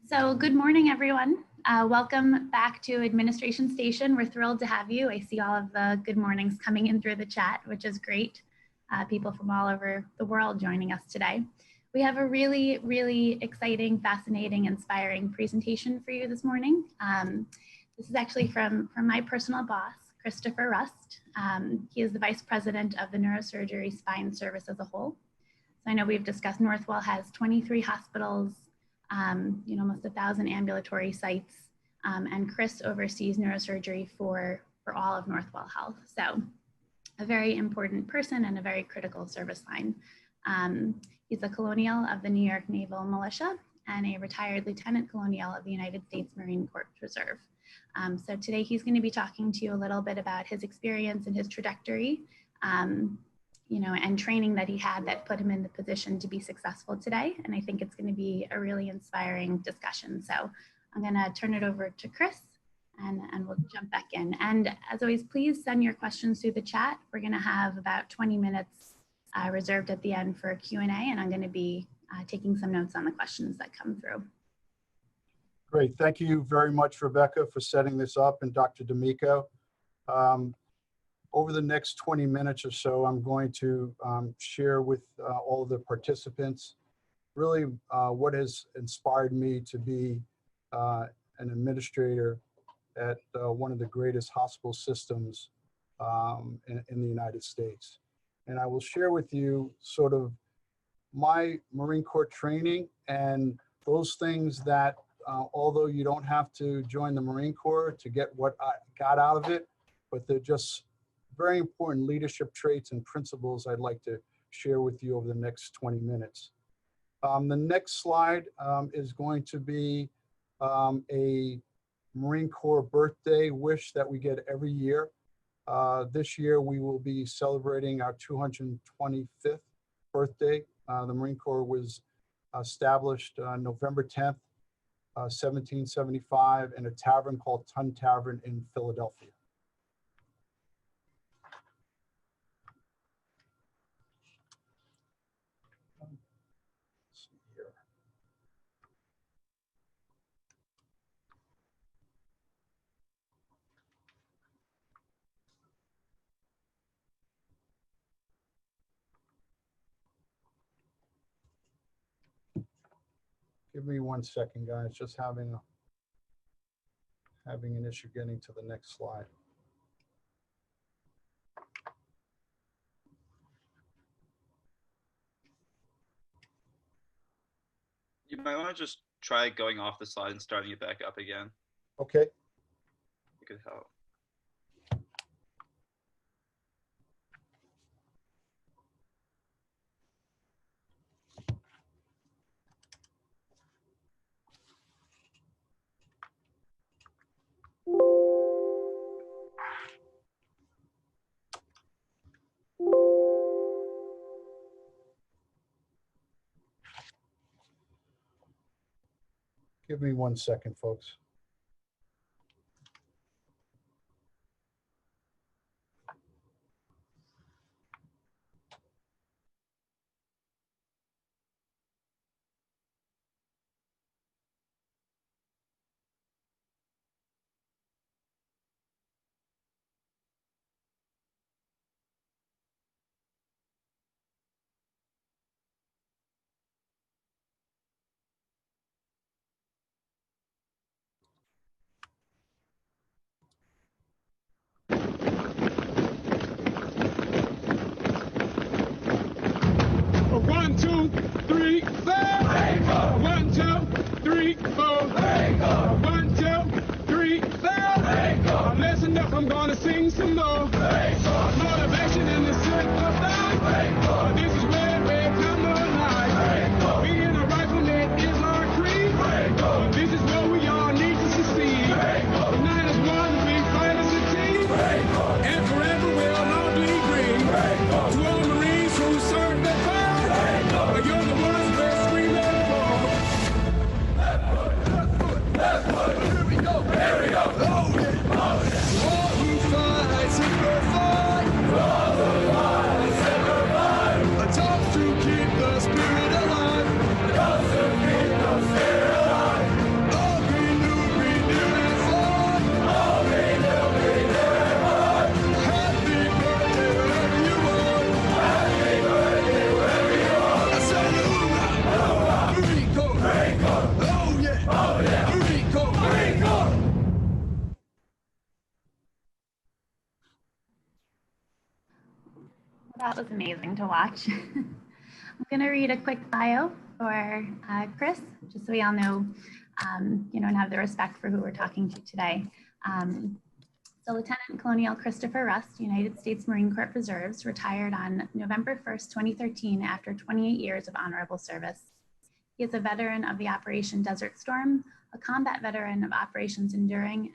So good morning, everyone. Welcome back to Administration Station. We're thrilled to have you. I see all of the good mornings coming in through the chat, which is great. People from all over the world joining us today. We have a really exciting, fascinating, inspiring presentation for you this morning. This is actually from my personal boss, Christopher Rust. He is the Vice President of the Neurosurgery Spine Service as a whole. So I know we've discussed Northwell has 23 hospitals, almost 1,000 ambulatory sites, and Chris oversees neurosurgery for all of Northwell Health. So a very important person and a very critical service line. He's a colonial of the New York Naval Militia and a retired lieutenant colonial of the United States Marine Corps Reserve. So today he's going to be talking to you a little bit about his experience and his trajectory, and training that he had that put him in the position to be successful today. And I think it's going to be a really inspiring discussion. So I'm going to turn it over to Chris and we'll jump back in. And as always, please send your questions through the chat. We're going to have about 20 minutes reserved at the end for a Q&A, and I'm going to be taking some notes on the questions that come through. Great. Thank you very much, Rebecca, for setting this up, and Dr. D'Amico. Over the next 20 minutes or so, I'm going to share with all of the participants really what has inspired me to be an administrator at one of the greatest hospital systems in the United States. And I will share with you sort of my Marine Corps training and those things that, although you don't have to join the Marine Corps to get what I got out of it, but they're just very important leadership traits and principles I'd like to share with you over the next 20 minutes. The next slide is going to be a Marine Corps birthday wish that we get every year. This year we will be celebrating our 225th birthday. The Marine Corps was established November 10th, 1775 in a tavern called Tun Tavern in Philadelphia. Give me 1 second, guys. Just having an issue getting to the next slide. You might want to just try going off the slide and starting it back up again. Okay. It could help. Give me 1 second, folks. I'm gonna sing some more. Motivation in the simple. This is where come alive. Being a rifleman is our creed. This is where we all need to succeed. United as one, we fight as a team. And forever we'll all be green. To all Marines who serve the fire, you're the ones we're screaming for. That was amazing to watch. I'm going to read a quick bio for Chris, just so we all know, and have the respect for who we're talking to today. So Lieutenant Colonial Christopher Rust, United States Marine Corps Reserves, retired on November 1st, 2013, after 28 years of honorable service. He is a veteran of the Operation Desert Storm, a combat veteran of Operations Enduring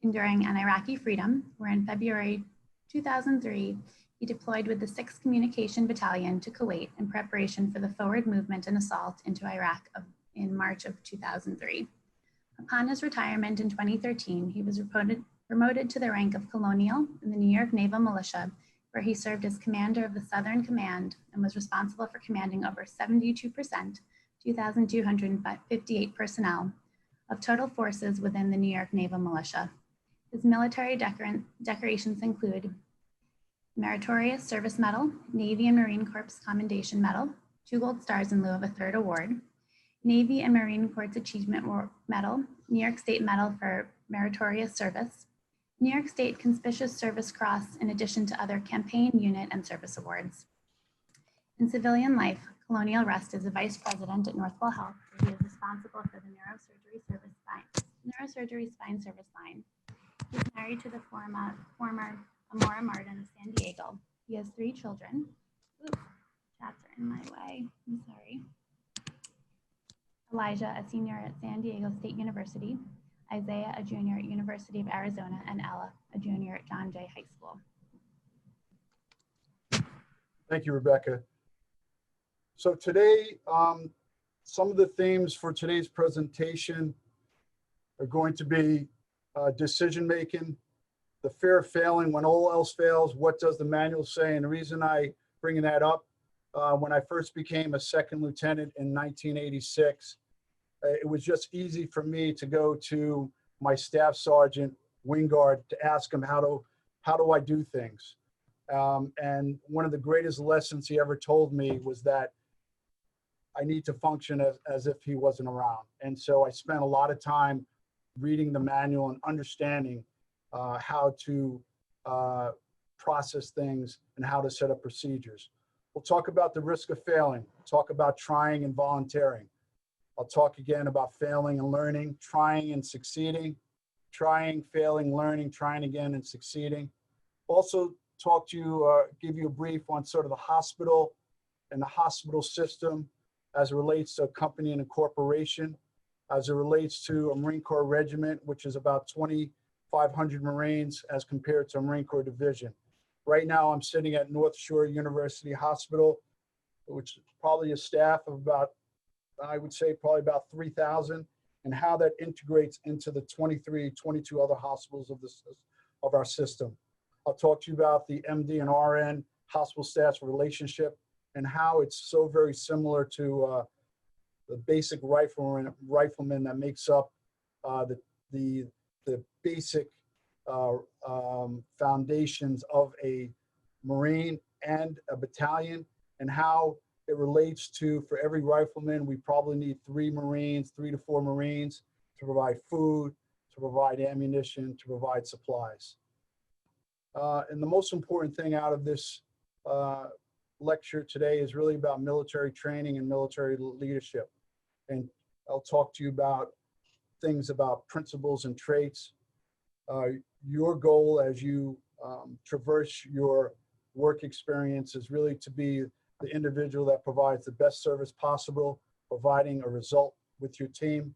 and Iraqi Freedom, where in February 2003, he deployed with the 6th Communication Battalion to Kuwait in preparation for the forward movement and assault into Iraq in March of 2003. Upon his retirement in 2013, he was promoted to the rank of Colonial in the New York Naval Militia, where he served as commander of the Southern Command and was responsible for commanding over 72%, 2,258 personnel, of total forces within the New York Naval Militia. His military decorations include Meritorious Service Medal, Navy and Marine Corps Commendation Medal, 2 gold stars in lieu of a 3rd award, Navy and Marine Corps Achievement Medal, New York State Medal for Meritorious Service, New York State Conspicuous Service Cross, in addition to other campaign, unit, and service awards. In civilian life, Colonial Rust is a vice president at Northwell Health, where he is responsible for the neurosurgery spine service line. He's married to the former Amora Martin of San Diego. He has 3 children. Oops, chats are in my way. I'm sorry. Elijah, a senior at San Diego State University. Isaiah, a junior at University of Arizona, and Ella, a junior at John Jay High School. Thank you, Rebecca. So today, some of the themes for today's presentation are going to be decision-making, the fear of failing. When all else fails, what does the manual say? And the reason I bring that up, when I first became a 2nd lieutenant in 1986, it was just easy for me to go to my staff sergeant, Wingard, to ask him, how do I do things? And one of the greatest lessons he ever told me was that I need to function as if he wasn't around. And so I spent a lot of time reading the manual and understanding how to process things and how to set up procedures. We'll talk about the risk of failing, talk about trying and volunteering. I'll talk again about failing and learning, trying and succeeding, trying, failing, learning, trying again and succeeding. Also talk to you, give you a brief on sort of the hospital and the hospital system as it relates to a company and a corporation, as it relates to a Marine Corps regiment, which is about 2,500 Marines as compared to a Marine Corps division. Right now I'm sitting at North Shore University Hospital, which is probably a staff of about, I would say probably about 3,000, and how that integrates into the 22 other hospitals of our system. I'll talk to you about the MD and RN hospital staff's relationship and how it's so very similar to the basic rifleman that makes up the basic foundations of a Marine and a battalion, and how it relates to, for every rifleman, we probably need 3 Marines, 3 to 4 Marines to provide food, to provide ammunition, to provide supplies. And the most important thing out of this lecture today is really about military training and military leadership. And I'll talk to you about things about principles and traits. Your goal as you traverse your work experience is really to be the individual that provides the best service possible, providing a result with your team,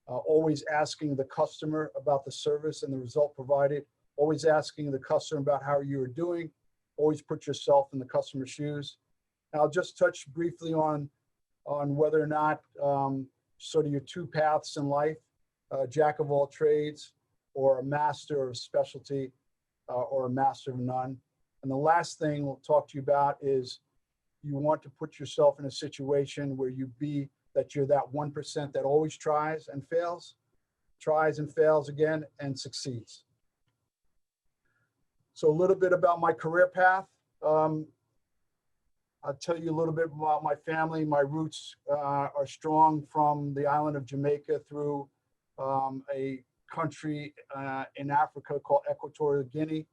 always asking the customer about the service and the result provided, always asking the customer about how you are doing, always put yourself in the customer's shoes. And I'll just touch briefly on whether or not sort of your 2 paths in life, jack of all trades, or a master of specialty, or a master of none. And the last thing we'll talk to you about is you want to put yourself in a situation where you're that 1% that always tries and fails again, and succeeds. So a little bit about my career path. I'll tell you a little bit about my family. My roots are strong from the island of Jamaica through a country in Africa called Equatorial Guinea.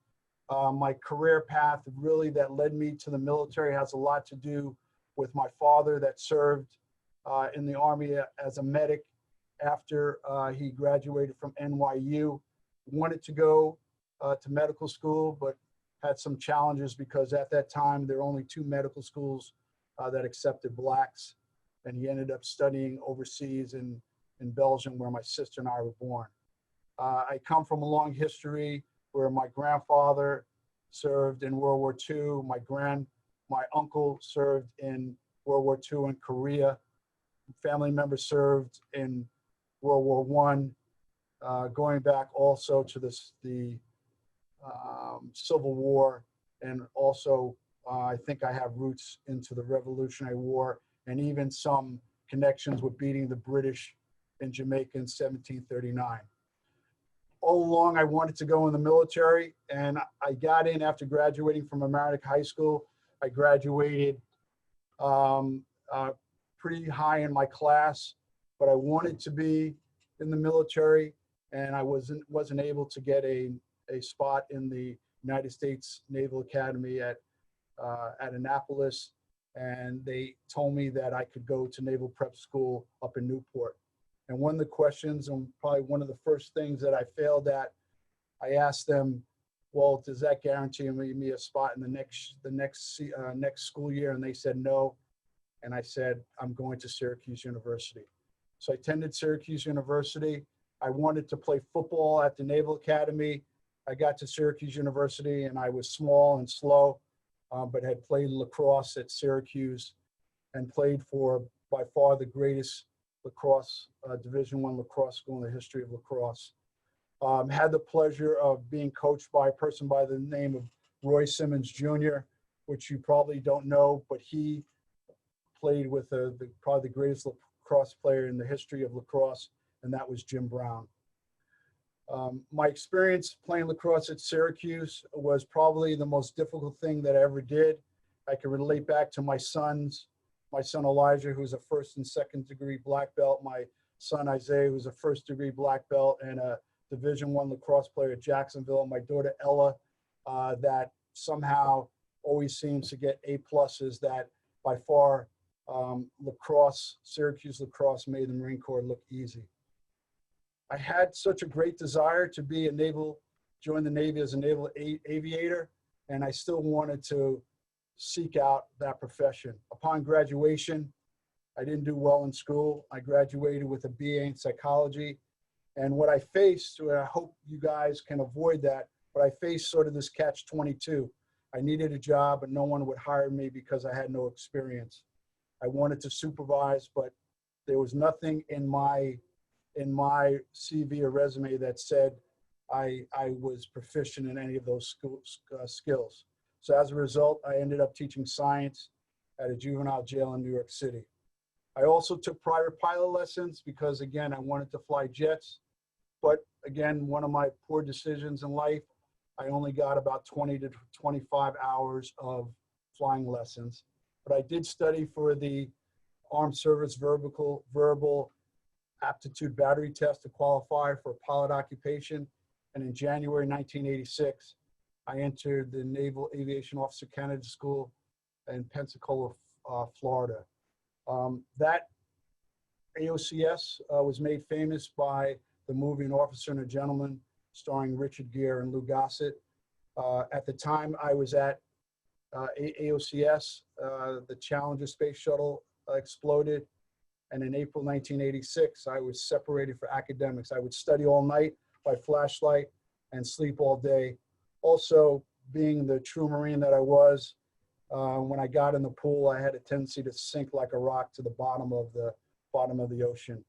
My career path really that led me to the military has a lot to do with my father that served in the Army as a medic after he graduated from NYU. Wanted to go to medical school, but had some challenges because at that time there were only 2 medical schools that accepted blacks, and he ended up studying overseas in Belgium, where my sister and I were born. I come from a long history where my grandfather served in World War II. My uncle served in World War II in Korea. Family members served in World War I, going back also to the Civil War, and also I think I have roots into the Revolutionary War and even some connections with beating the British in Jamaica in 1739. All along, I wanted to go in the military, and I got in after graduating from Amerenik High School. I graduated pretty high in my class, but I wanted to be in the military, and I wasn't able to get a spot in the United States Naval Academy at Annapolis, and they told me that I could go to Naval Prep School up in Newport. And one of the questions, and probably one of the first things that I failed at, I asked them, well, does that guarantee me a spot in the next school year? And they said no. And I said, I'm going to Syracuse University. So I attended Syracuse University. I wanted to play football at the Naval Academy. I got to Syracuse University, and I was small and slow, but had played lacrosse at Syracuse and played for by far the greatest lacrosse, Division I lacrosse school in the history of lacrosse. Had the pleasure of being coached by a person by the name of Roy Simmons Jr., which you probably don't know, but he played with probably the greatest lacrosse player in the history of lacrosse, and that was Jim Brown. My experience playing lacrosse at Syracuse was probably the most difficult thing that I ever did. I can relate back to my son Elijah, who's a 1st and 2nd degree black belt, my son Isaiah, who's a 1st degree black belt and a Division I lacrosse player at Jacksonville, and my daughter Ella, that somehow always seems to get A+, that by far Syracuse lacrosse made the Marine Corps look easy. I had such a great desire to be join the Navy as a naval aviator, and I still wanted to seek out that profession. Upon graduation, I didn't do well in school. I graduated with a BA in psychology, and what I faced, and I hope you guys can avoid that, but I faced sort of this catch-22. I needed a job, and no one would hire me because I had no experience. I wanted to supervise, but there was nothing in my CV or resume that said I was proficient in any of those skills. So as a result, I ended up teaching science at a juvenile jail in New York City. I also took private pilot lessons because, again, I wanted to fly jets. But again, one of my poor decisions in life, I only got about 20 to 25 hours of flying lessons. But I did study for the Armed Service Verbal Aptitude Battery Test to qualify for pilot occupation. And in January 1986, I entered the Naval Aviation Officer Candidate School in Pensacola, Florida. That AOCS was made famous by the movie An Officer and a Gentleman, starring Richard Gere and Lou Gossett. At the time I was at AOCS, the Challenger space shuttle exploded. And in April 1986, I was separated for academics. I would study all night by flashlight and sleep all day. Also, being the true Marine that I was, when I got in the pool, I had a tendency to sink like a rock to the bottom of the ocean.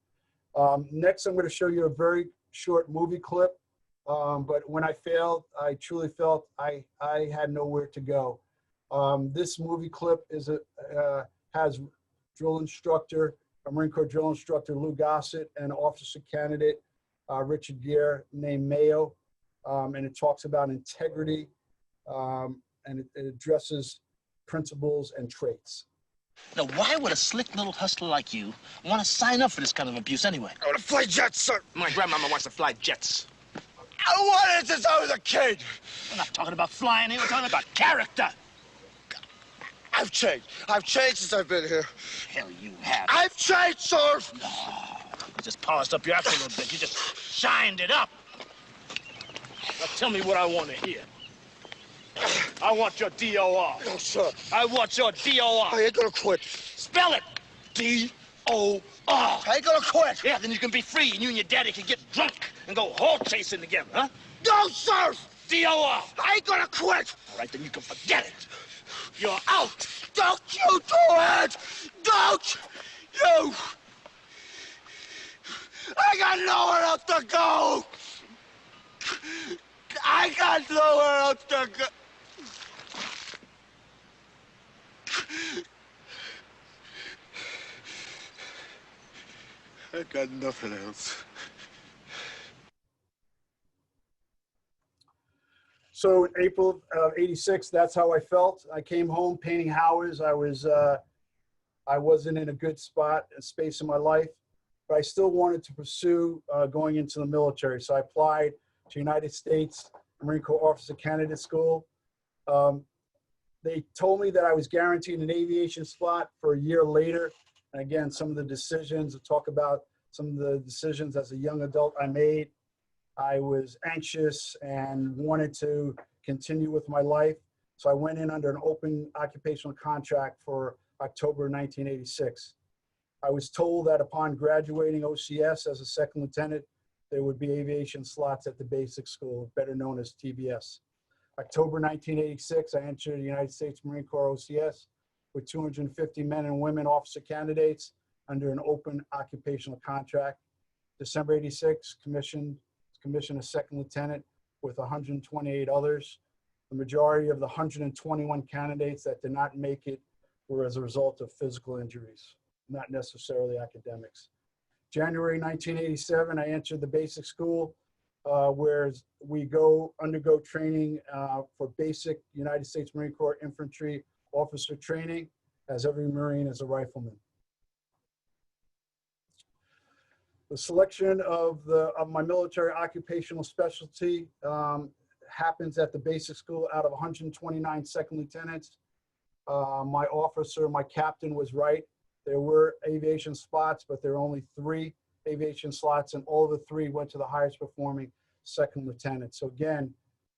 Next, I'm going to show you a very short movie clip. But when I failed, I truly felt I had nowhere to go. This movie clip has drill instructor, a Marine Corps drill instructor, Lou Gossett, and officer candidate, Richard Gere, named Mayo. And it talks about integrity, and it addresses principles and traits. Now, why would a slick little hustler like you want to sign up for this kind of abuse anyway? I want to fly jets, sir. My grandmama wants to fly jets. I wanted it since I was a kid. We're not talking about flying here. We're talking about character. I've changed. I've changed since I've been here. Hell, you have. I've changed, sir. You just polished up your act a little bit. You just shined it up. Now tell me what I want to hear. I want your DOR. No, sir. I want your DOR. I ain't gonna quit. Spell it. D-O-R. I ain't gonna quit. Yeah, then you can be free, and you and your daddy can get drunk and go hole chasing together, huh? No, sir. DOR. I ain't gonna quit. All right, then you can forget it. You're out. Don't you do it. Don't you. I got nowhere else to go. I got nowhere else to go. I got nothing else. So in April of '86, that's how I felt. I came home painting Howards. I wasn't in a good spot, a space in my life, but I still wanted to pursue going into the military. So I applied to United States Marine Corps Officer Candidate School. They told me that I was guaranteed an aviation slot for a year later. And again, some of the decisions, to talk about some of the decisions as a young adult I made. I was anxious and wanted to continue with my life. So I went in under an open occupational contract for October 1986. I was told that upon graduating OCS as a second lieutenant, there would be aviation slots at the basic school, better known as TBS. October 1986, I entered the United States Marine Corps OCS with 250 men and women officer candidates under an open occupational contract. December '86, commissioned a second lieutenant with 128 others. The majority of the 121 candidates that did not make it were as a result of physical injuries, not necessarily academics. January 1987, I entered the basic school where we undergo training for basic United States Marine Corps infantry officer training, as every Marine is a rifleman. The selection of my military occupational specialty happens at the basic school out of 129 second lieutenants. My captain was right. There were aviation slots, but there were only 3 aviation slots, and all the 3 went to the highest performing second lieutenant. So again,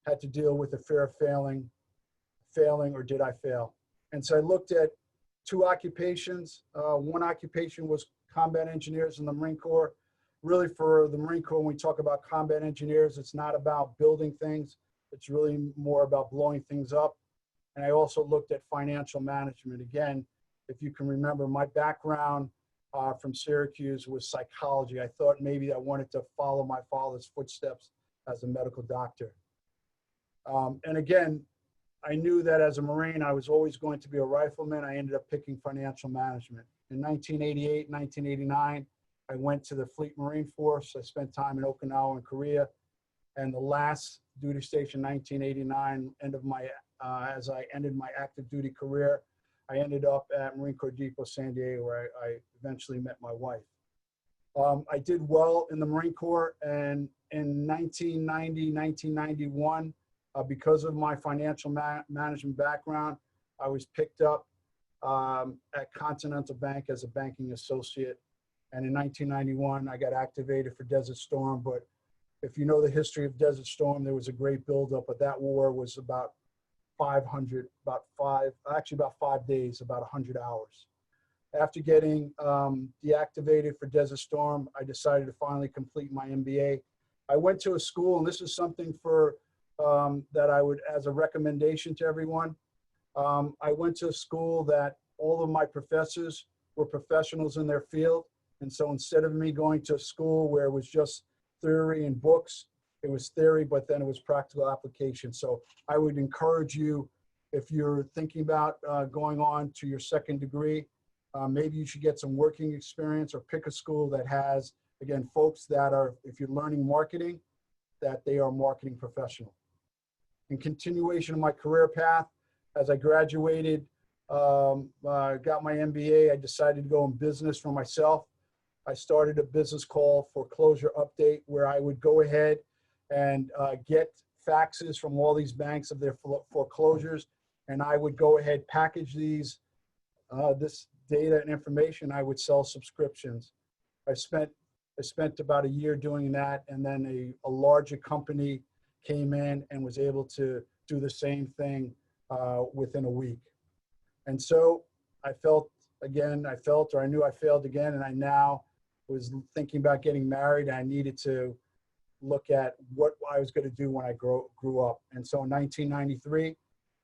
had to deal with the fear of failing or did I fail? And so I looked at 2 occupations. One occupation was combat engineers in the Marine Corps. Really, for the Marine Corps, when we talk about combat engineers, it's not about building things. It's really more about blowing things up. And I also looked at financial management. Again, if you can remember, my background from Syracuse was psychology. I thought maybe I wanted to follow my father's footsteps as a medical doctor. And again, I knew that as a Marine, I was always going to be a rifleman. I ended up picking financial management. In 1988, 1989, I went to the Fleet Marine Force. I spent time in Okinawa and Korea. And the last duty station, 1989, as I ended my active duty career, I ended up at Marine Corps Depot, San Diego, where I eventually met my wife. I did well in the Marine Corps, and in 1990, 1991, because of my financial management background, I was picked up at Continental Bank as a banking associate. And in 1991, I got activated for Desert Storm. But if you know the history of Desert Storm, there was a great buildup, but that war was about 5 days, about 100 hours. After getting deactivated for Desert Storm, I decided to finally complete my MBA. I went to a school, and this is something that I would, as a recommendation to everyone. I went to a school that all of my professors were professionals in their field. And so instead of me going to a school where it was just theory and books, it was theory, but then it was practical application. So I would encourage you, if you're thinking about going on to your second degree, maybe you should get some working experience or pick a school that has, again, folks that are, if you're learning marketing, that they are marketing professional. In continuation of my career path, as I graduated, got my MBA, I decided to go in business for myself. I started a business called Foreclosure Update, where I would go ahead and get faxes from all these banks of their foreclosures. And I would go ahead, package these, this data and information. I would sell subscriptions. I spent about a year doing that, and then a larger company came in and was able to do the same thing within a week. And so I felt, or I knew I failed again, and I now was thinking about getting married. I needed to look at what I was going to do when I grew up. And so in 1993, it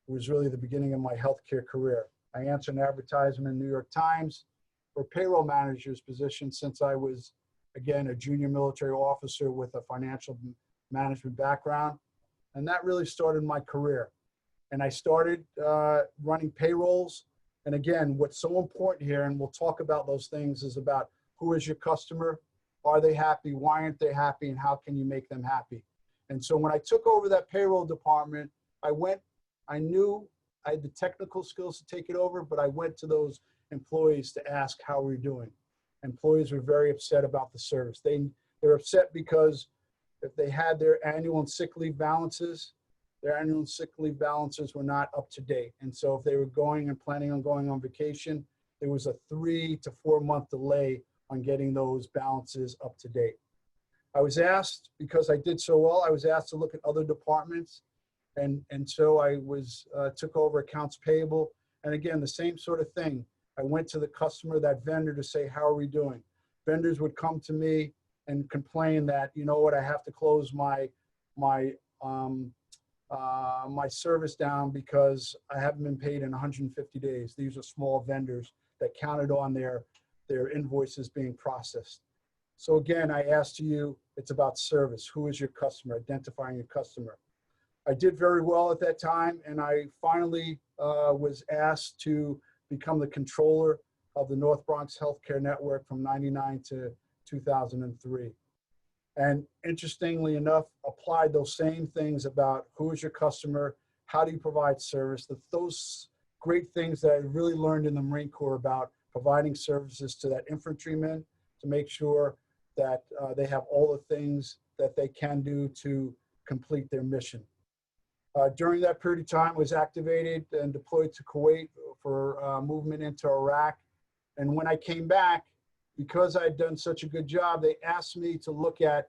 was really the beginning of my healthcare career. I answered an advertisement in the New York Times for a payroll manager's position since I was, again, a junior military officer with a financial management background. And that really started my career. And I started running payrolls. And again, what's so important here, and we'll talk about those things, is about who is your customer? Are they happy? Why aren't they happy? And how can you make them happy? And so when I took over that payroll department, I knew I had the technical skills to take it over, but I went to those employees to ask how we're doing. Employees were very upset about the service. They're upset because if they had their annual and sick leave balances, their annual and sick leave balances were not up to date. And so if they were going and planning on going on vacation, there was a 3 to 4 month delay on getting those balances up to date. I was asked, because I did so well, I was asked to look at other departments. And so I took over accounts payable. And again, the same sort of thing. I went to the customer, that vendor, to say, how are we doing? Vendors would come to me and complain that, you know what, I have to close my service down because I haven't been paid in 150 days. These are small vendors that counted on their invoices being processed. So again, I asked you, it's about service. Who is your customer? Identifying your customer. I did very well at that time, and I finally was asked to become the controller of the North Bronx Healthcare Network from '99 to 2003. And interestingly enough, applied those same things about who is your customer, how do you provide service, those great things that I really learned in the Marine Corps about providing services to that infantryman to make sure that they have all the things that they can do to complete their mission. During that period of time, I was activated and deployed to Kuwait for movement into Iraq. And when I came back, because I had done such a good job, they asked me to look at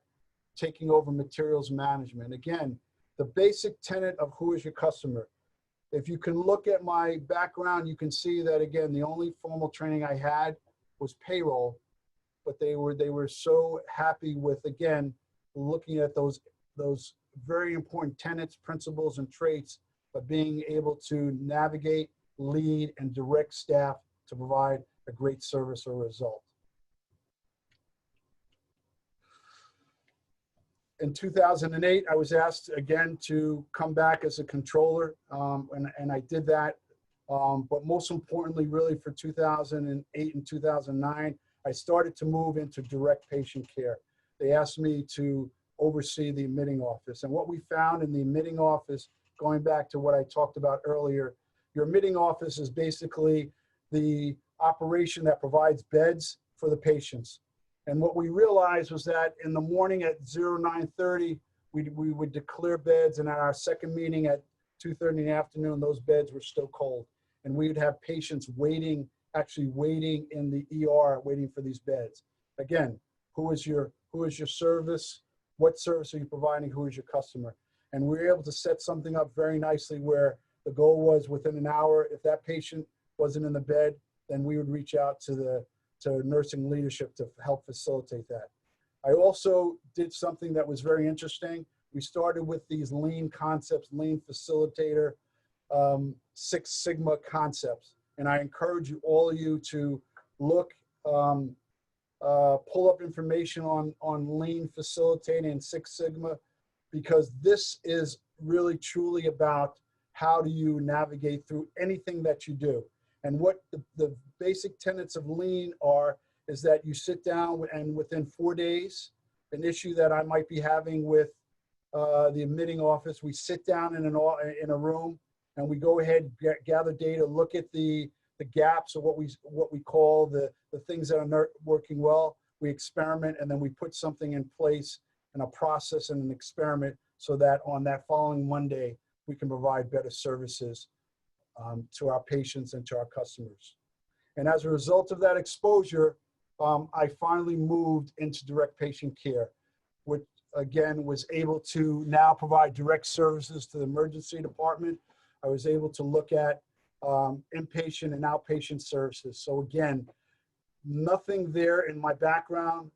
taking over materials management. Again, the basic tenet of who is your customer. If you can look at my background, you can see that, again, the only formal training I had was payroll, but they were so happy with, again, looking at those very important tenets, principles, and traits of being able to navigate, lead, and direct staff to provide a great service or result. In 2008, I was asked again to come back as a controller, and I did that. But most importantly, really for 2008 and 2009, I started to move into direct patient care. They asked me to oversee the admitting office. And what we found in the admitting office, going back to what I talked about earlier, your admitting office is basically the operation that provides beds for the patients. And what we realized was that in the morning at 09:30, we would declare beds, and at our second meeting at 2:30 in the afternoon, those beds were still cold. And we would have patients actually waiting in the ER, waiting for these beds. Again, who is your service? What service are you providing? Who is your customer? And we were able to set something up very nicely where the goal was within an hour, if that patient wasn't in the bed, then we would reach out to nursing leadership to help facilitate that. I also did something that was very interesting. We started with these lean concepts, lean facilitator, Six Sigma concepts. And I encourage all of you to look, pull up information on lean facilitating and Six Sigma, because this is really truly about how do you navigate through anything that you do. And what the basic tenets of lean is that you sit down and within 4 days, an issue that I might be having with the admitting office, we sit down in a room and we go ahead, gather data, look at the gaps, or what we call the things that are not working well. We experiment, and then we put something in place, and a process and an experiment so that on that following Monday, we can provide better services to our patients and to our customers. And as a result of that exposure, I finally moved into direct patient care, which again was able to now provide direct services to the emergency department. I was able to look at inpatient and outpatient services. So again, nothing there in my background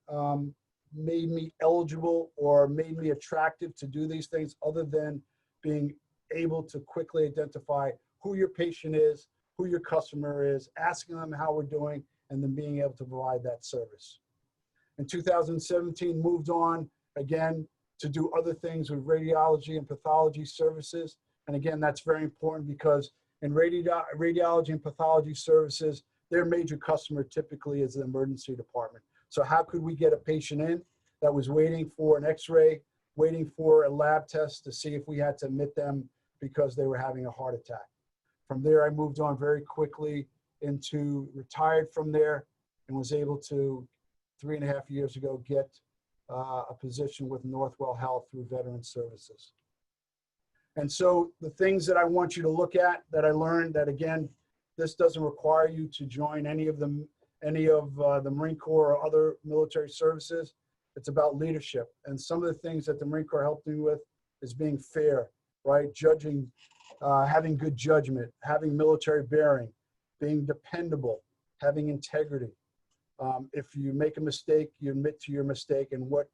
made me eligible or made me attractive to do these things other than being able to quickly identify who your patient is, who your customer is, asking them how we're doing, and then being able to provide that service. In 2017, moved on again to do other things with radiology and pathology services. And again, that's very important because in radiology and pathology services, their major customer typically is the emergency department. So how could we get a patient in that was waiting for an x-ray, waiting for a lab test to see if we had to admit them because they were having a heart attack? From there, I moved on very quickly into retired from there and was able to, 3.5 years ago, get a position with Northwell Health through Veteran Services. And so the things that I want you to look at that I learned that, again, this doesn't require you to join any of the Marine Corps or other military services. It's about leadership. And some of the things that the Marine Corps helped me with is being fair, right? Judging, having good judgment, having military bearing, being dependable, having integrity. If you make a mistake, you admit to your mistake, and what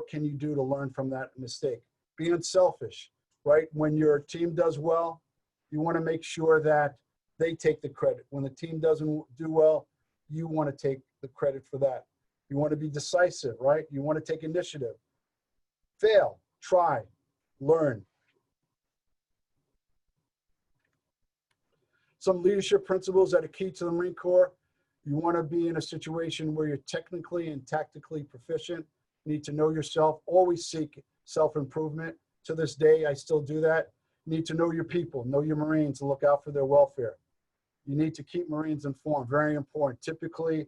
can you do to learn from that mistake? Be unselfish, right? When your team does well, you want to make sure that they take the credit. When the team doesn't do well, you want to take the credit for that. You want to be decisive, right? You want to take initiative. Fail, try, learn. Some leadership principles that are key to the Marine Corps. You want to be in a situation where you're technically and tactically proficient. You need to know yourself, always seek self-improvement. To this day, I still do that. You need to know your people, know your Marines, and look out for their welfare. You need to keep Marines informed, very important. Typically,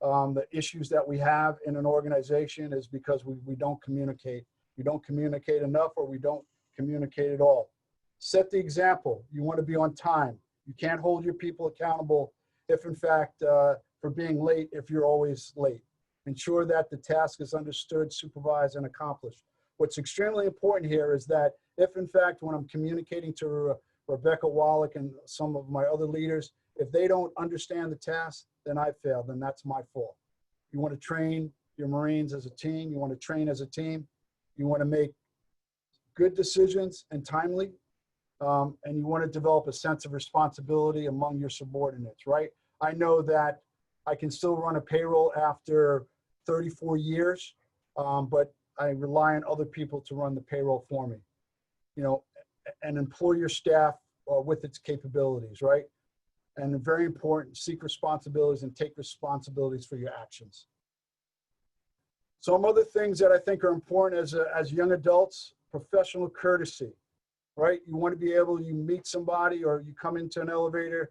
the issues that we have in an organization is because we don't communicate. We don't communicate enough, or we don't communicate at all. Set the example. You want to be on time. You can't hold your people accountable if, in fact, for being late, if you're always late. Ensure that the task is understood, supervised, and accomplished. What's extremely important here is that if, in fact, when I'm communicating to Rebecca Wallach and some of my other leaders, if they don't understand the task, then I failed, then that's my fault. You want to train your Marines as a team. You want to train as a team. You want to make good decisions and timely. And you want to develop a sense of responsibility among your subordinates, right? I know that I can still run a payroll after 34 years, but I rely on other people to run the payroll for me. You know, and employ your staff with its capabilities, right? And very important, seek responsibilities and take responsibilities for your actions. Some other things that I think are important as young adults, professional courtesy, right? You want to be able, you meet somebody or you come into an elevator,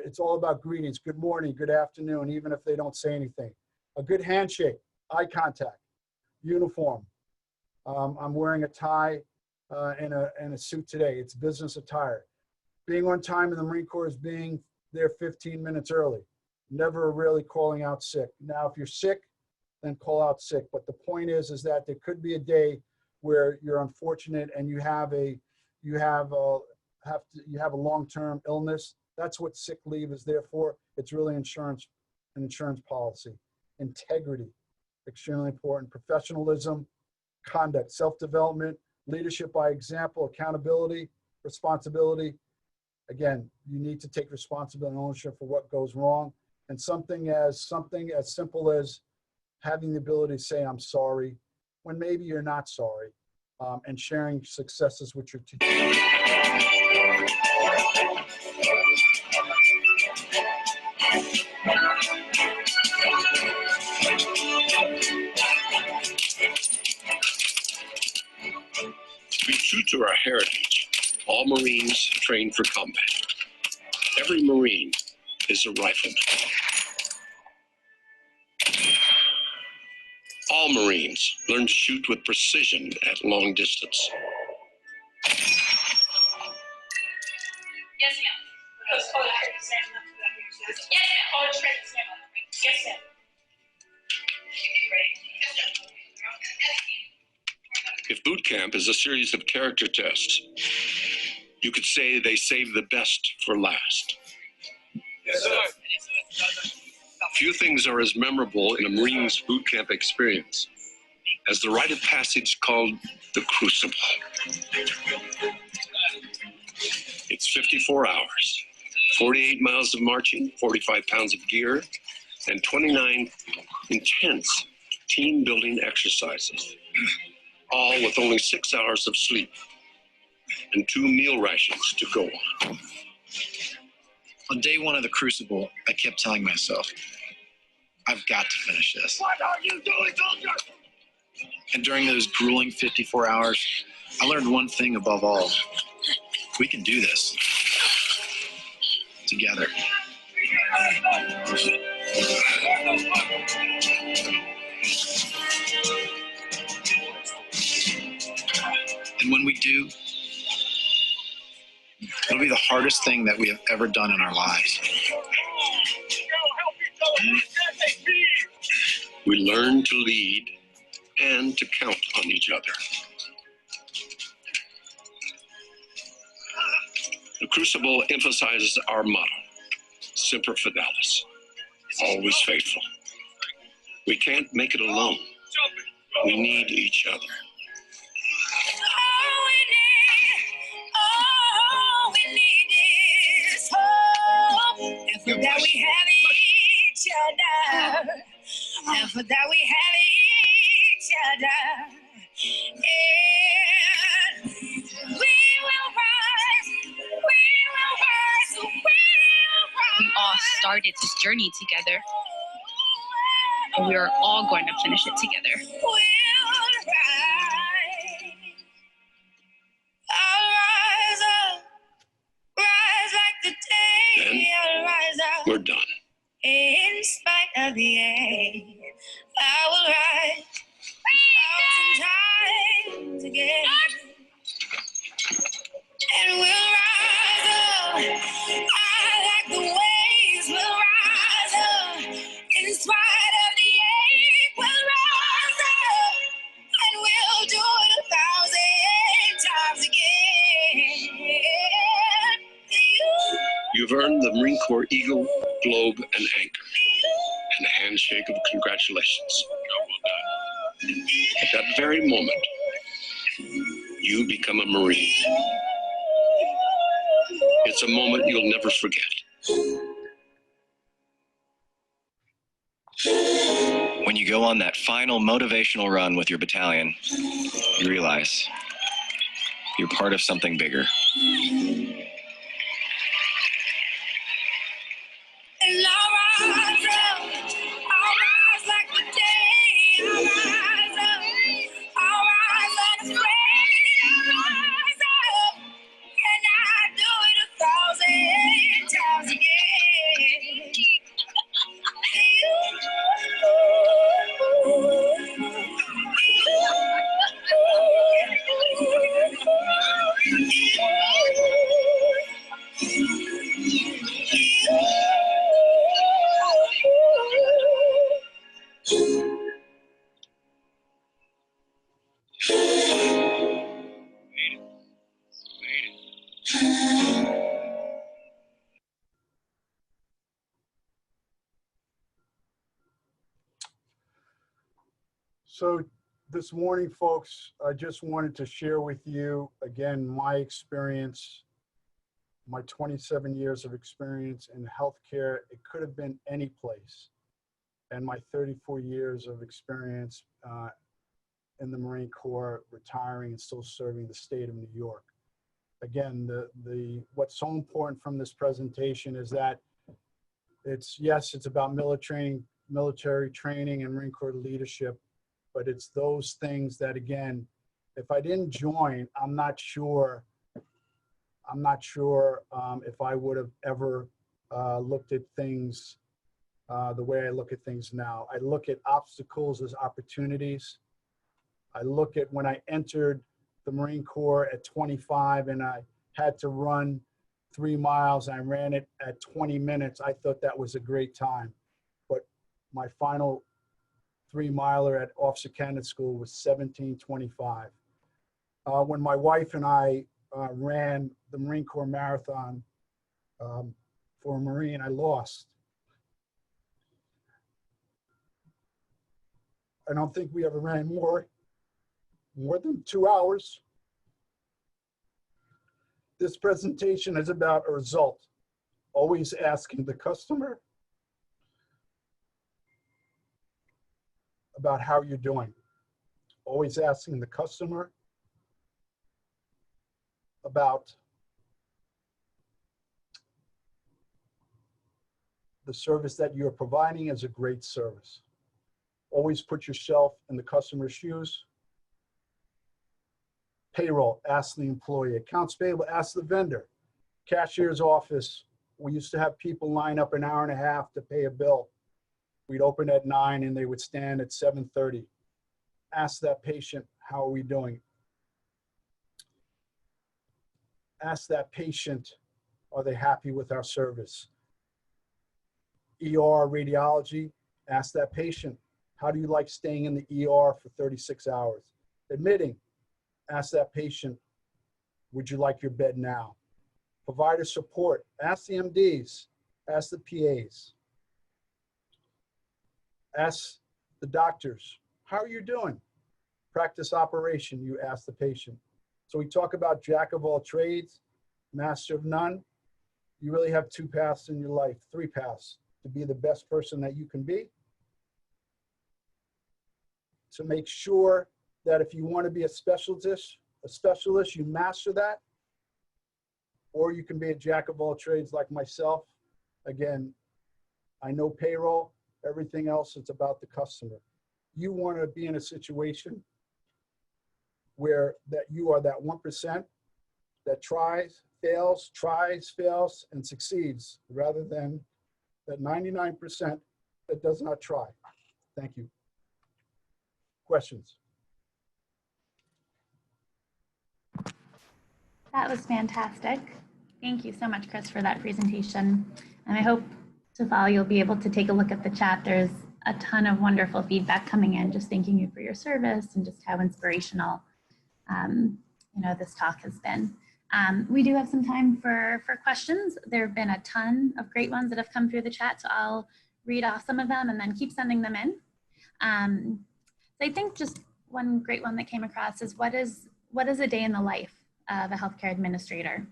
it's all about greetings. Good morning, good afternoon, even if they don't say anything. A good handshake, eye contact, uniform. I'm wearing a tie and a suit today. It's business attire. Being on time in the Marine Corps is being there 15 minutes early. Never really calling out sick. Now, if you're sick, then call out sick. But the point is that there could be a day where you're unfortunate and you have a long-term illness. That's what sick leave is there for. It's really an insurance policy. Integrity, extremely important. Professionalism, conduct, self-development, leadership by example, accountability, responsibility. Again, you need to take responsibility and ownership for what goes wrong. And something as simple as having the ability to say, I'm sorry, when maybe you're not sorry, and sharing successes with your team. To be true to our heritage, all Marines train for combat. Every Marine is a rifleman. All Marines learn to shoot with precision at long distance. Yes, ma'am. Yes, ma'am. Yes, ma'am. If boot camp is a series of character tests, you could say they save the best for last. Yes, sir. Few things are as memorable in a Marine's boot camp experience as the rite of passage called the Crucible. It's 54 hours, 48 miles of marching, 45 pounds of gear, and 29 intense team-building exercises, all with only 6 hours of sleep and 2 meal rations to go on. On day 1 of the Crucible, I kept telling myself, I've got to finish this. What are you doing, soldier? And during those grueling 54 hours, I learned one thing above all. We can do this. Together. And when we do, it'll be the hardest thing that we have ever done in our lives. We learn to lead and to count on each other. The Crucible emphasizes our motto, Semper Fidelis, always faithful. We can't make it alone. We need each other. All we need is hope. And for that we have each other. And for that we have each other. And we will rise. We will rise. We will rise. We all started this journey together, and we are all going to finish it together. We'll rise. I'll rise up. Rise like the day. Then I'll rise up. we're done. In spite of the ache, I will rise 1,000 times again. And we'll rise up. I like the waves. We'll rise up. In spite of the ache, we'll rise up. And we'll do it 1,000 times again. You've earned the Marine Corps Eagle, Globe, and Anchor, and a handshake of congratulations. Job well done. At that very moment, you become a Marine. It's a moment you'll never forget. When you go on that final motivational run with your battalion, you realize you're part of something bigger. And I'll rise up. I'll rise like the day. I'll rise up. I'll rise like the rain. I'll rise up. And I do it 1,000 times again. So this morning, folks, I just wanted to share with you, again, my experience, my 27 years of experience in healthcare. It could have been any place. And my 34 years of experience in the Marine Corps, retiring and still serving the state of New York. Again, what's so important from this presentation is that it's about military training and Marine Corps leadership, but it's those things that, again, if I didn't join, I'm not sure if I would have ever looked at things the way I look at things now. I look at obstacles as opportunities. I look at when I entered the Marine Corps at 25 and I had to run 3 miles. I ran it at 20 minutes. I thought that was a great time. But my final 3-miler at Officer Candidate School was 17:25. When my wife and I ran the Marine Corps Marathon for a Marine, I lost. I don't think we ever ran more than 2 hours. This presentation is about a result, always asking the customer about how you're doing, always asking the customer about the service that you're providing is a great service. Always put yourself in the customer's shoes. Payroll, ask the employee. Accounts payable, ask the vendor. Cashier's office, we used to have people line up an hour and a half to pay a bill. We'd open at 9 and they would stand at 7:30. Ask that patient, how are we doing? Ask that patient, are they happy with our service? ER radiology, ask that patient, how do you like staying in the ER for 36 hours? Admitting, ask that patient, would you like your bed now? Provider support, ask the MDs, ask the PAs. Ask the doctors, how are you doing? Practice operation, you ask the patient. So we talk about jack of all trades, master of none. You really have 2 paths in your life, 3 paths: to be the best person that you can be, to make sure that if you want to be a specialist, you master that, or you can be a jack of all trades like myself. Again, I know payroll, everything else, it's about the customer. You want to be in a situation where that you are that 1% that tries, fails, and succeeds, rather than that 99% that does not try. Thank you. Questions? That was fantastic. Thank you so much, Chris, for that presentation. And I hope to follow, you'll be able to take a look at the chat. There's a ton of wonderful feedback coming in, just thanking you for your service and just how inspirational this talk has been. We do have some time for questions. There have been a ton of great ones that have come through the chat, so I'll read off some of them and then keep sending them in. So I think just one great one that came across is what is a day in the life of a healthcare administrator?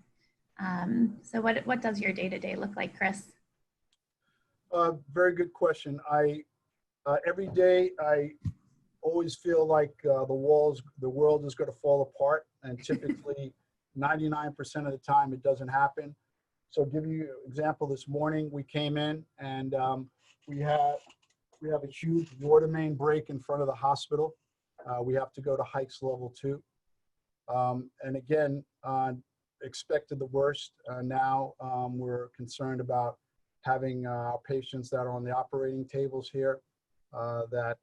So what does your day-to-day look like, Chris? Very good question. Every day I always feel like the world is going to fall apart, and typically 99% of the time it doesn't happen. So give you an example, this morning we came in and we have a huge water main break in front of the hospital. We have to go to Heights Level 2. And again, expected the worst. Now we're concerned about having patients that are on the operating tables here that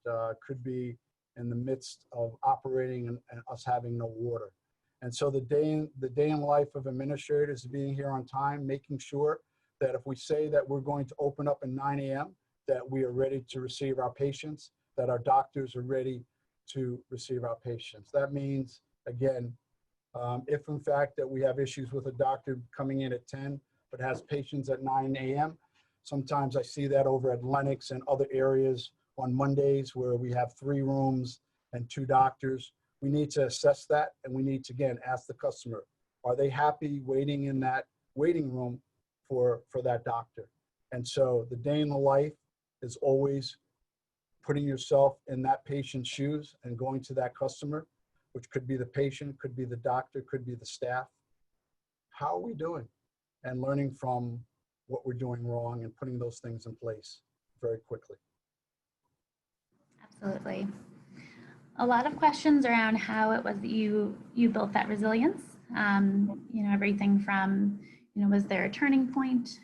could be in the midst of operating and us having no water. And so the day in life of administrators is being here on time, making sure that if we say that we're going to open up at 9 a.m., that we are ready to receive our patients, that our doctors are ready to receive our patients. That means, again, if in fact that we have issues with a doctor coming in at 10, but has patients at 9 a.m., sometimes I see that over at Lenox and other areas on Mondays where we have 3 rooms and 2 doctors. We need to assess that, and we need to, again, ask the customer, are they happy waiting in that waiting room for that doctor? And so the day in the life is always putting yourself in that patient's shoes and going to that customer, which could be the patient, could be the doctor, could be the staff. How are we doing? And learning from what we're doing wrong and putting those things in place very quickly. Absolutely. A lot of questions around how it was that you built that resilience. Everything from, was there a turning point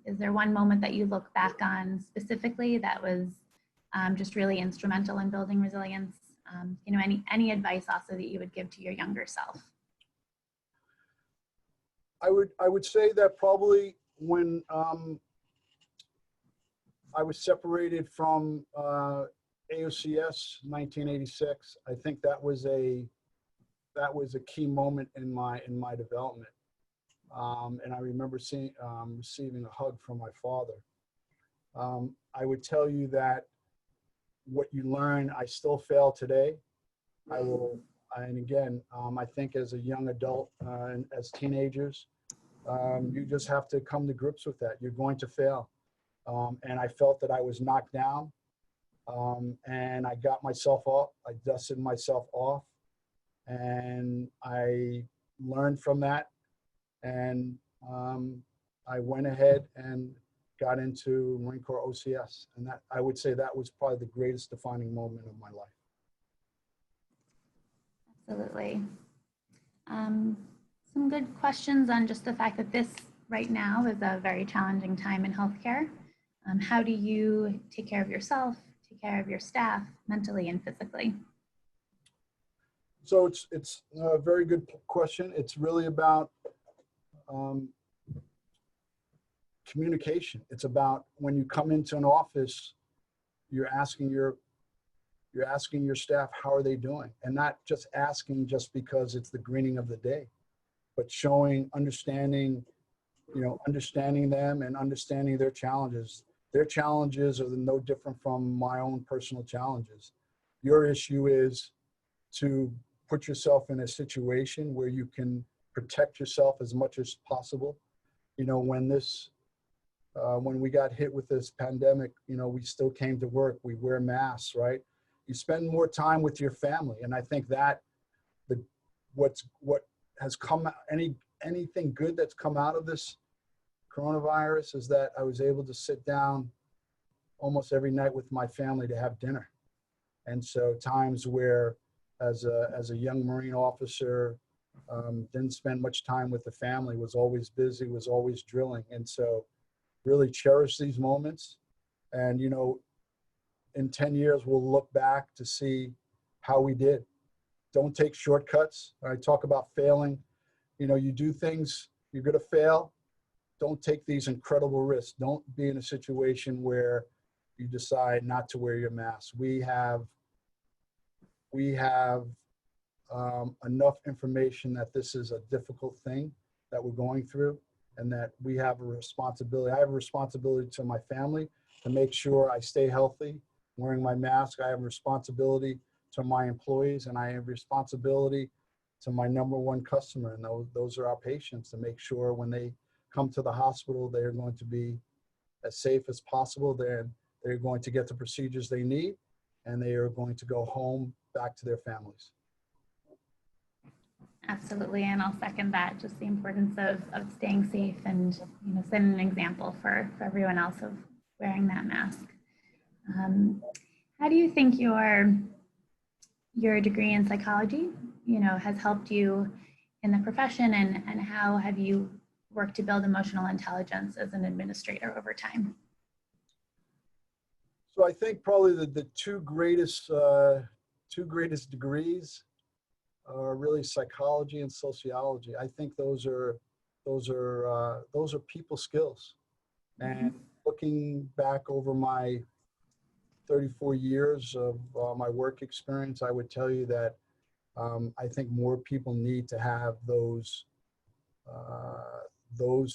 Is there one moment that you look back on specifically that was just really instrumental in building resilience? You know, any advice also that you would give to your younger self? I would say that probably when I was separated from AOCS 1986, I think that was a key moment in my development. And I remember receiving a hug from my father. I would tell you that what you learn, I still fail today. I will, and again, I think as a young adult and as teenagers, you just have to come to grips with that. You're going to fail. And I felt that I was knocked down, and I got myself up. I dusted myself off, and I learned from that. And I went ahead and got into Marine Corps OCS. And that, I would say that was probably the greatest defining moment of my life. Absolutely. Some good questions on just the fact that this right now is a very challenging time in healthcare. How do you take care of yourself, take care of your staff, mentally and physically? So it's a very good question. It's really about communication. It's about when you come into an office, you're asking your staff, how are they doing? And not just asking just because it's the greeting of the day, but showing, understanding them and understanding their challenges. Their challenges are no different from my own personal challenges. Your issue is to put yourself in a situation where you can protect yourself as much as possible. You know, when we got hit with this pandemic, you know, we still came to work. We wear masks, right? You spend more time with your family. And I think that what has come, anything good that's come out of this coronavirus is that I was able to sit down almost every night with my family to have dinner. And so times where as a young Marine officer, didn't spend much time with the family, was always busy, was always drilling. And so really cherish these moments. And, you know, in 10 years, we'll look back to see how we did. Don't take shortcuts. I talk about failing. You know, you do things, you're going to fail. Don't take these incredible risks. Don't be in a situation where you decide not to wear your mask. We have enough information that this is a difficult thing that we're going through, and that we have a responsibility. I have a responsibility to my family to make sure I stay healthy, wearing my mask. I have a responsibility to my employees, and I have a responsibility to my number one customer, and those are our patients, to make sure when they come to the hospital, they're going to be as safe as possible. They're going to get the procedures they need, and they are going to go home back to their families. Absolutely, and I'll second that, just the importance of staying safe and, you know, setting an example for everyone else of wearing that mask. How do you think your degree in psychology, you know, has helped you in the profession, and how have you worked to build emotional intelligence as an administrator over time? So I think probably the two greatest degrees are really psychology and sociology. I think those are people skills. And looking back over my 34 years of my work experience, I would tell you that I think more people need to have those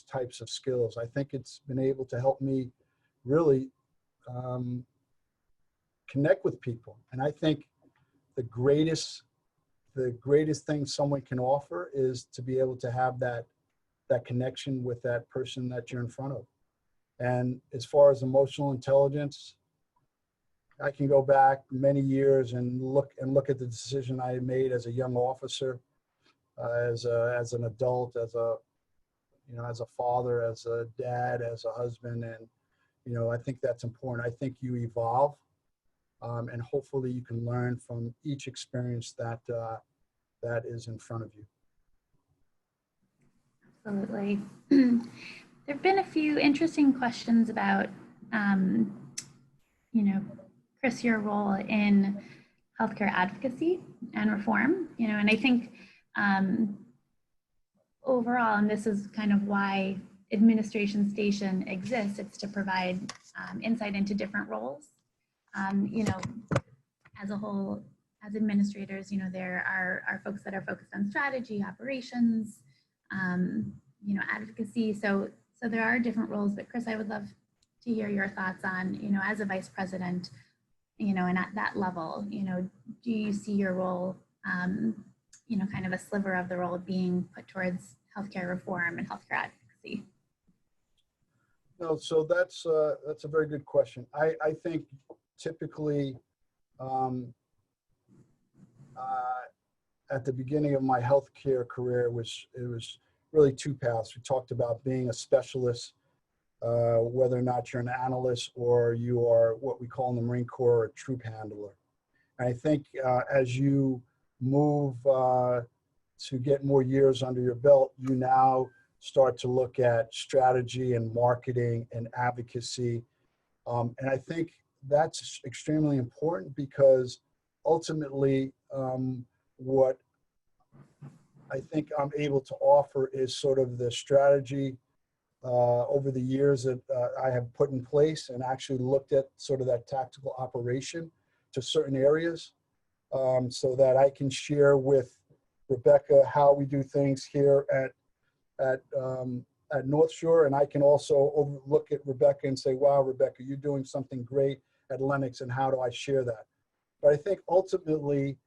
types of skills. I think it's been able to help me really connect with people. And I think the greatest thing someone can offer is to be able to have that connection with that person that you're in front of. And as far as emotional intelligence, I can go back many years and look at the decision I made as a young officer, as an adult, as a father, as a dad, as a husband. And, you know, I think that's important. I think you evolve, and hopefully you can learn from each experience that is in front of you. Absolutely. There have been a few interesting questions about, you know, Chris, your role in healthcare advocacy and reform, you know, and I think overall, and this is kind of why Administration Station exists, it's to provide insight into different roles. You know, as a whole, as administrators, you know, there are folks that are focused on strategy, operations, you know, advocacy. So there are different roles, but Chris, I would love to hear your thoughts on, you know, as a vice president, you know, and at that level, you know, do you see your role, you know, kind of a sliver of the role being put towards healthcare reform and healthcare advocacy? No, so that's a very good question. I think typically at the beginning of my healthcare career, it was really two paths. We talked about being a specialist, whether or not you're an analyst or you are what we call in the Marine Corps a troop handler. And I think as you move to get more years under your belt, you now start to look at strategy and marketing and advocacy. And I think that's extremely important because ultimately what I think I'm able to offer is sort of the strategy over the years that I have put in place and actually looked at sort of that tactical operation to certain areas so that I can share with Rebecca how we do things here at North Shore, and I can also look at Rebecca and say, wow, Rebecca, you're doing something great at Lennox, and how do I share that? But I think ultimately,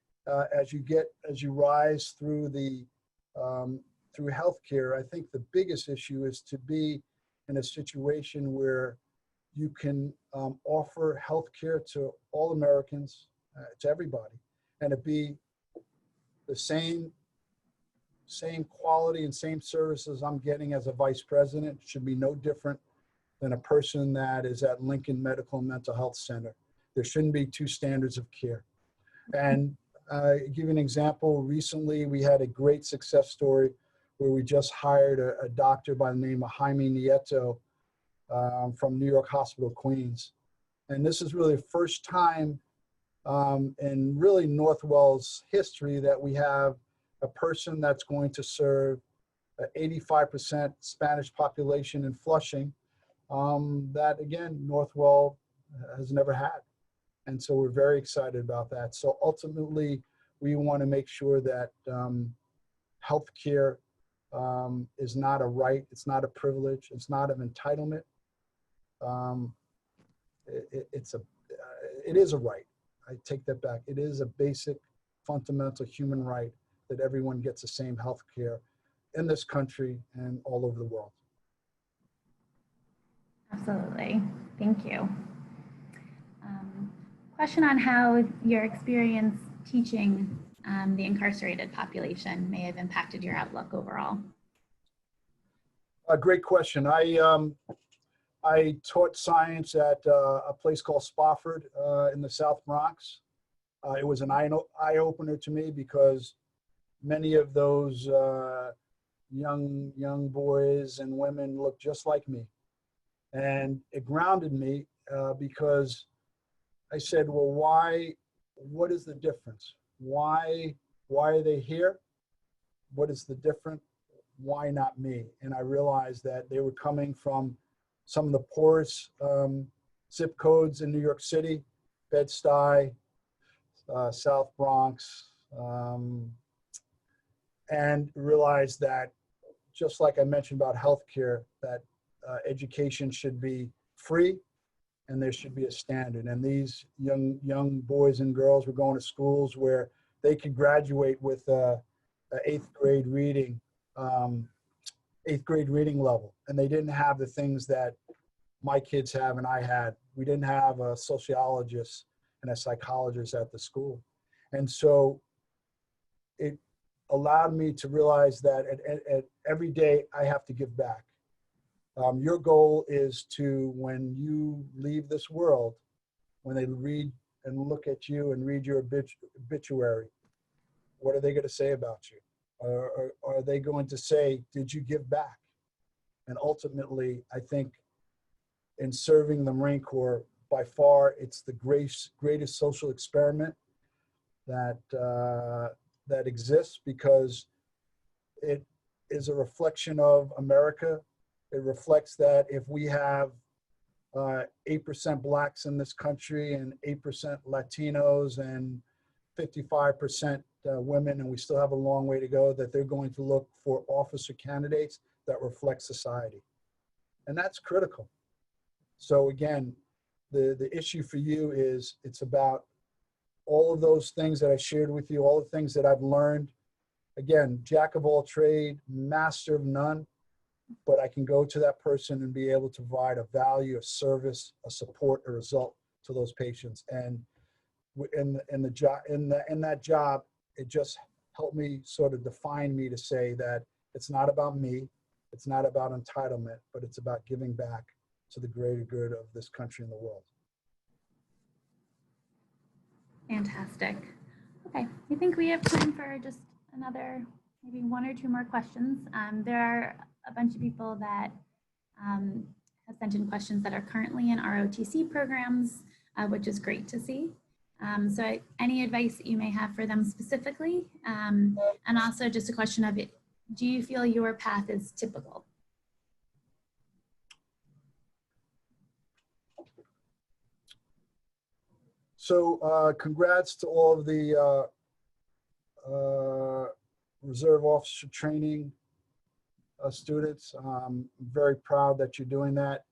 as you rise through through healthcare, I think the biggest issue is to be in a situation where you can offer healthcare to all Americans, to everybody, and it be the same quality and same services I'm getting as a vice president. It should be no different than a person that is at Lincoln Medical and Mental Health Center. There shouldn't be two standards of care. And give you an example. Recently, we had a great success story where we just hired a doctor by the name of Jaime Nieto from New York Hospital, Queens. And this is really the first time in really Northwell's history that we have a person that's going to serve 85% Spanish population in Flushing that, again, Northwell has never had. And so we're very excited about that. So ultimately, we want to make sure that healthcare is not a right, it's not a privilege, it's not an entitlement. It is a right. I take that back. It is a basic, fundamental human right that everyone gets the same health care in this country and all over the world. Absolutely. Thank you. Question on how your experience teaching the incarcerated population may have impacted your outlook overall. A great question. I taught science at a place called Spofford in the South Bronx. It was an eye-opener to me because many of those young boys and women look just like me. And it grounded me because I said, well, what is the difference? Why are they here? What is the difference? Why not me? And I realized that they were coming from some of the poorest zip codes in New York City, Bed-Stuy, South Bronx, and realized that, just like I mentioned about healthcare, that education should be free and there should be a standard. And these young boys and girls were going to schools where they could graduate with a eighth grade reading level, and they didn't have the things that my kids have and I had. We didn't have a sociologist and a psychologist at the school. And so it allowed me to realize that at every day I have to give back. Your goal is to, when you leave this world, when they read and look at you and read your obituary, what are they going to say about you? Are they going to say, did you give back? And ultimately, I think in serving the Marine Corps, by far, it's the greatest social experiment that, that exists, because it is a reflection of America. It reflects that if we have 8% Blacks in this country and 8% Latinos and 55% women, and we still have a long way to go, that they're going to look for officer candidates that reflect society. And that's critical. So again, the issue for you is it's about all of those things that I shared with you, all the things that I've learned. Again, jack of all trade, master of none, but I can go to that person and be able to provide a value, a service, a support, a result to those patients. And in that job, it just helped me sort of define me to say that it's not about me, it's not about entitlement, but it's about giving back to the greater good of this country and the world. Fantastic. Okay, I think we have time for just another, maybe one or two more questions. There are a bunch of people that have sent in questions that are currently in ROTC programs, which is great to see. So any advice that you may have for them specifically, and also just a question of, do you feel your path is typical? So congrats to all of the reserve officer training students. I'm very proud that you're doing that.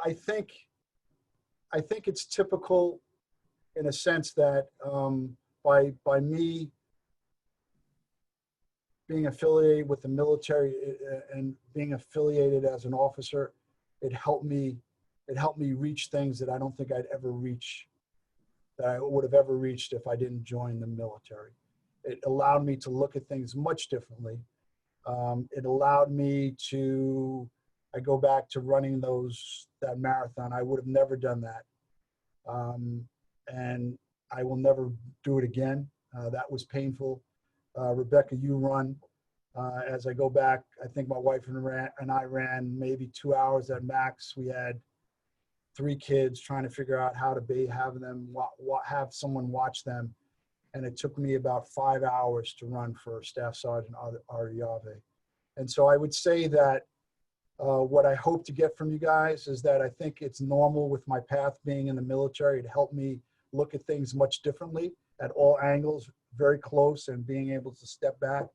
I think it's typical in a sense that by me being affiliated with the military and being affiliated as an officer, it helped me reach things that I don't think I'd ever reach, that I would have ever reached if I didn't join the military. It allowed me to look at things much differently. It allowed me to, I go back to running that marathon. I would have never done that. And I will never do it again. That was painful. Rebecca, you run. As I go back, I think my wife and I ran maybe 2 hours at max. We had 3 kids, trying to figure out how to have someone watch them. And it took me about 5 hours to run for Staff Sergeant Ariave. And so I would say that what I hope to get from you guys is that I think it's normal with my path being in the military. It helped me look at things much differently at all angles, very close, and being able to step back.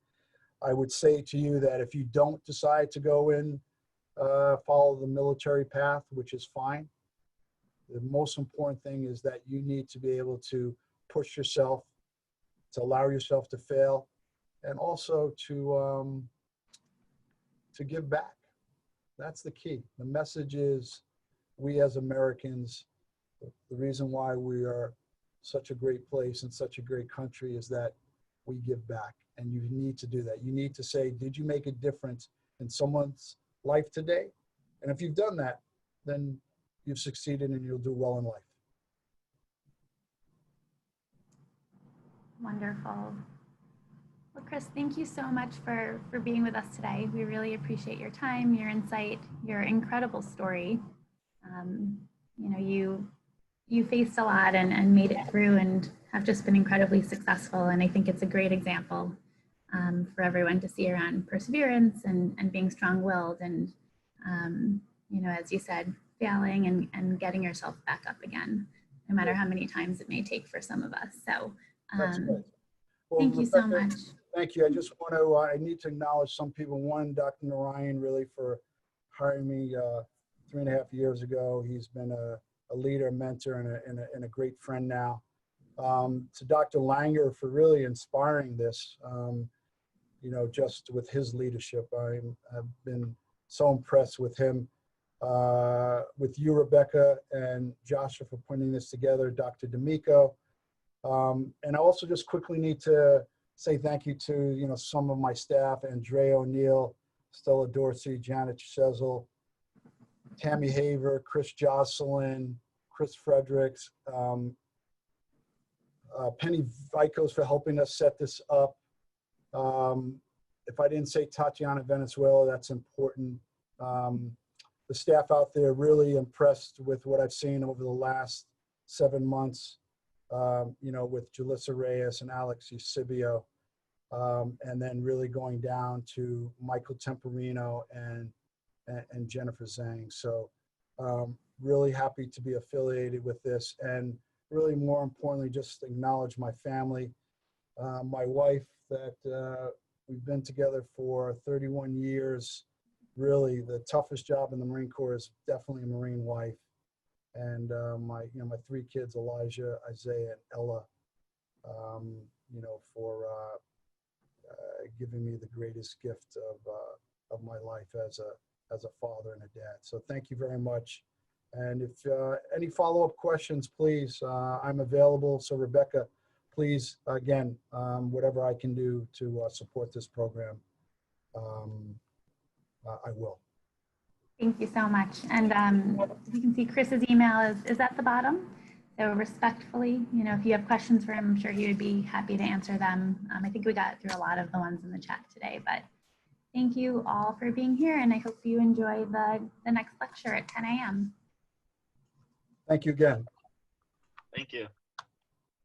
I would say to you that if you don't decide to go in, follow the military path, which is fine, the most important thing is that you need to be able to push yourself, to allow yourself to fail, and also to give back. That's the key. The message is, we as Americans, the reason why we are such a great place and such a great country is that we give back. And you need to do that. You need to say, did you make a difference in someone's life today? And if you've done that, then you've succeeded and you'll do well in life. Wonderful. Well, Chris, thank you so much for being with us today. We really appreciate your time, your insight, your incredible story. You know, you faced a lot and made it through and have just been incredibly successful. And I think it's a great example for everyone to see around perseverance and being strong-willed and, you know, as you said, failing and getting yourself back up again, no matter how many times it may take for some of us. So well, thank you so much. Thank you. I just want to, I need to acknowledge some people. One, Dr. Narayan, really, for hiring me 3.5 years ago. He's been a leader, a mentor, and a great friend now. To Dr. Langer for really inspiring this, you know, just with his leadership. I've been so impressed with him, with you, Rebecca, and Joshua for putting this together, Dr. D'Amico. And I also just quickly need to say thank you to, you know, some of my staff, Andrea O'Neill, Stella Dorsey, Janet Chezel, Tammy Haver, Chris Jocelyn, Chris Fredericks, Penny Vicos for helping us set this up. If I didn't say Tatiana Venezuela, that's important. The staff out there really impressed with what I've seen over the last 7 months, you know, with Julissa Reyes and Alex Eusebio, and then really going down to Michael Temporino and Jennifer Zhang. So really happy to be affiliated with this, and really more importantly, just acknowledge my family, my wife that we've been together for 31 years. Really, the toughest job in the Marine Corps is definitely a Marine wife. And my 3 kids, Elijah, Isaiah, and Ella, you know, for giving me the greatest gift of my life as a father and a dad. So thank you very much. And if any follow-up questions, please, I'm available. So Rebecca, please, again, whatever I can do to support this program, I will. Thank you so much. And you can see Chris's email is at the bottom. So respectfully, you know, if you have questions for him, I'm sure he would be happy to answer them. I think we got through a lot of the ones in the chat today, but thank you all for being here, and I hope you enjoy the next lecture at 10 a.m. Thank you again. Thank you.